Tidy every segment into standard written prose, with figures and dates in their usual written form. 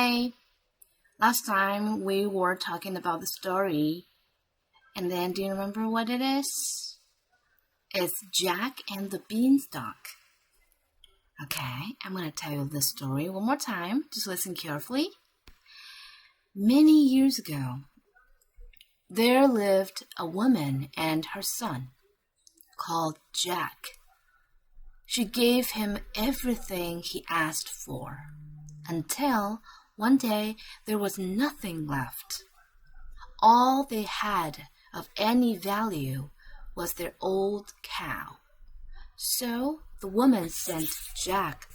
Hi. Last time we were talking about the story, and then do you remember what it is? It's Jack and the Beanstalk. Okay, I'm going to tell you the story one more time. Just listen carefully. Many years ago, there lived a woman and her son called Jack. She gave him everything he asked for until one day there was nothing left. All they had of any value was their old cow. So the woman sent Jack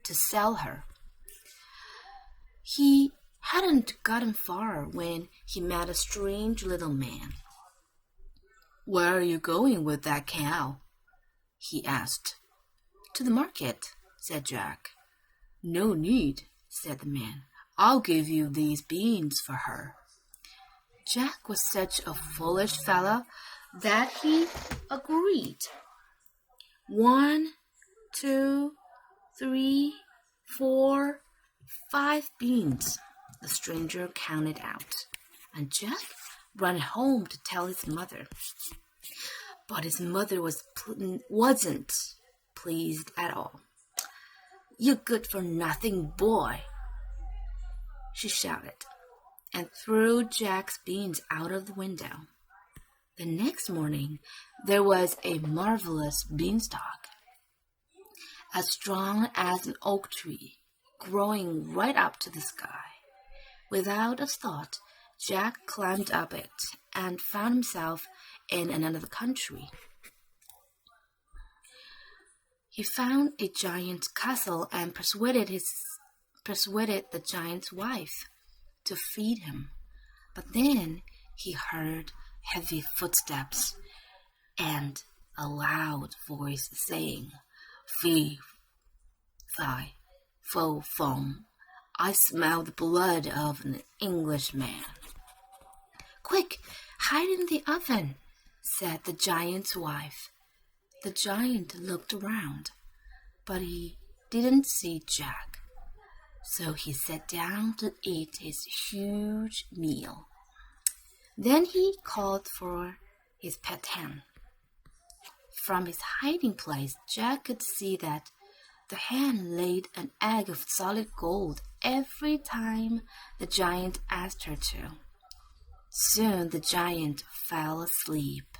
to sell her. He hadn't gotten far when he met a strange little man. "Where are you going with that cow?" he asked. "To the market," said Jack. "No need," said the man. "I'll give you these beans for her." Jack was such a foolish fellow that he agreed. 1, 2, 3, 4, 5 beans, the stranger counted out, and Jack ran home to tell his mother. But his mother wasn't pleased at all. "You good-for-nothing boy," she shouted, and threw Jack's beans out of the window. The next morning, there was a marvelous beanstalk, as strong as an oak tree, growing right up to the sky. Without a thought, Jack climbed up it and found himself in another country. He found a giant castle and persuaded the giant's wife to feed him. But then he heard heavy footsteps and a loud voice saying, "Fee, fi, fo, fum, I smell the blood of an Englishman." "Quick, hide in the oven," said the giant's wife. The giant looked around, but he didn't see Jack, so he sat down to eat his huge meal. Then he called for his pet hen. From his hiding place, Jack could see that the hen laid an egg of solid gold every time the giant asked her to. Soon the giant fell asleep,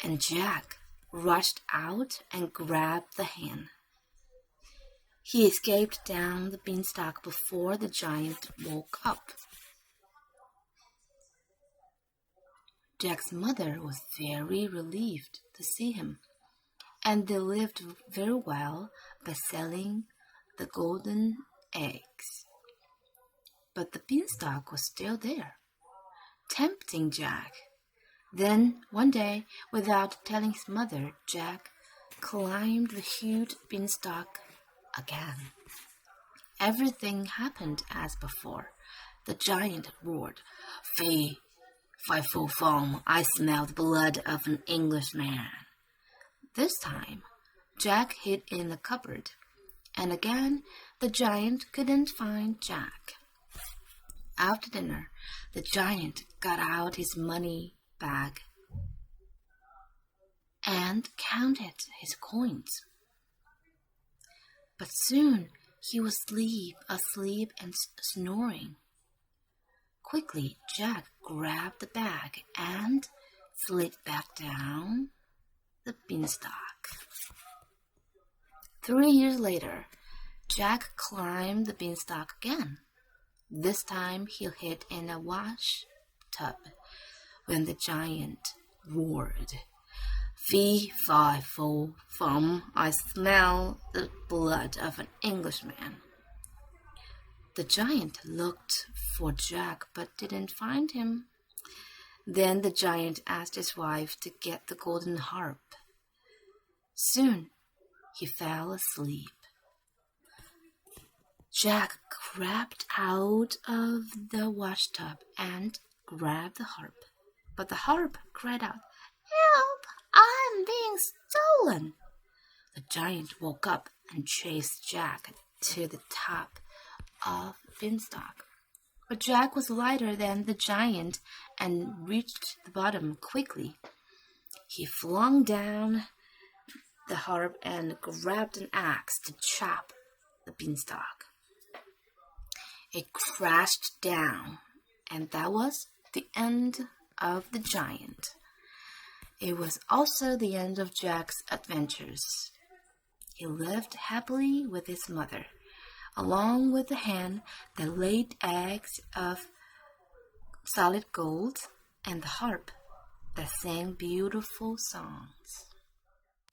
and Jack rushed out and grabbed the hen. He escaped down the beanstalk before the giant woke up. Jack's mother was very relieved to see him, and they lived very well by selling the golden eggs. But the beanstalk was still there, tempting Jack. Then, one day, without telling his mother, Jack climbed the huge beanstalk again. Everything happened as before. The giant roared, "Fee, fi, fo, fum, I smell the blood of an Englishman." This time, Jack hid in the cupboard, and again the giant couldn't find Jack. After dinner, the giant got out his money bag and counted his coins. But soon he was asleep and snoring. Quickly, Jack grabbed the bag and slid back down the beanstalk. 3 years later, Jack climbed the beanstalk again. This time he hid in a wash tub when the giant roared, "Fee, fi, fo, fum, I smell the blood of an Englishman." The giant looked for Jack but didn't find him. Then the giant asked his wife to get the golden harp. Soon he fell asleep. Jack crept out of the washtub and grabbed the harp. But the harp cried out, "Help! I'm being stolen!" The giant woke up and chased Jack to the top of beanstalk. But Jack was lighter than the giant and reached the bottom quickly. He flung down the harp and grabbed an axe to chop the beanstalk. It crashed down, and that was the end of the giant. It was also the end of Jack's adventures. He lived happily with his mother, along with the hen that laid eggs of solid gold and the harp that sang beautiful songs.